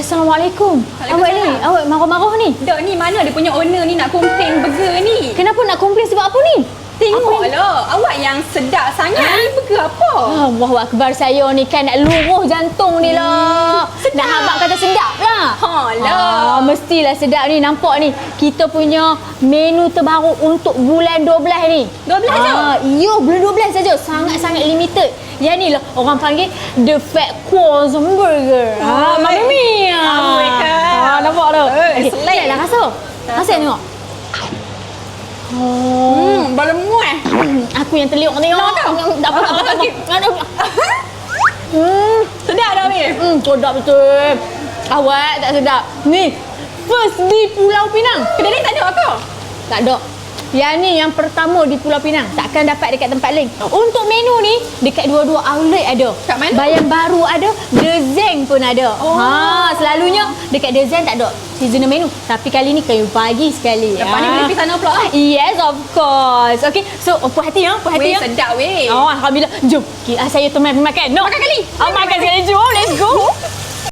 Assalamualaikum. Awak ni, awak marah-marah ni. Dok ni mana dia punya owner ni nak komplain burger ni? Kenapa nak komplain sebab apa ni? Tengoklah, awak yang sedap sangat ni burger apa? Allahu Akbar, saya ni kan nak luruh jantung ni lah. Nak habaq kata sedap lah. Alah. Mestilah sedap ni, nampak ni. Kita punya menu terbaru untuk bulan 12 ni. 12 je? Ya, bulan 12 saja. Sangat-sangat limited. Yang ni lah orang panggil The Fat Quadrant Burger. Mamma mia. Nampak tu? Selai lah rasa. Rasa tengok. Baru muat. Aku yang terliuk tengok. Tak apa. Sedap dah ni. Sedap betul. Awak tak sedap. Ni, first di Pulau Pinang. Kedai ni tak ada ke? Tak ada. Yang ni yang pertama di Pulau Pinang. Takkan dapat dekat tempat lain. Untuk menu ni, dekat dua-dua outlet ada. Kat mana? Bayang Baru ada, The Zeng pun ada. Selalunya dekat The Zeng tak ada seasonal menu. Tapi kali ni kami bagi sekali. Lepas ni boleh pergi sana pula lah. Yes, of course. Okay, so puas hati ya, puas hati Weh, ya. sedap weh. Alhamdulillah. Jom, saya teman makan. No. Makan kali. Makan sekali. Jom, let's go.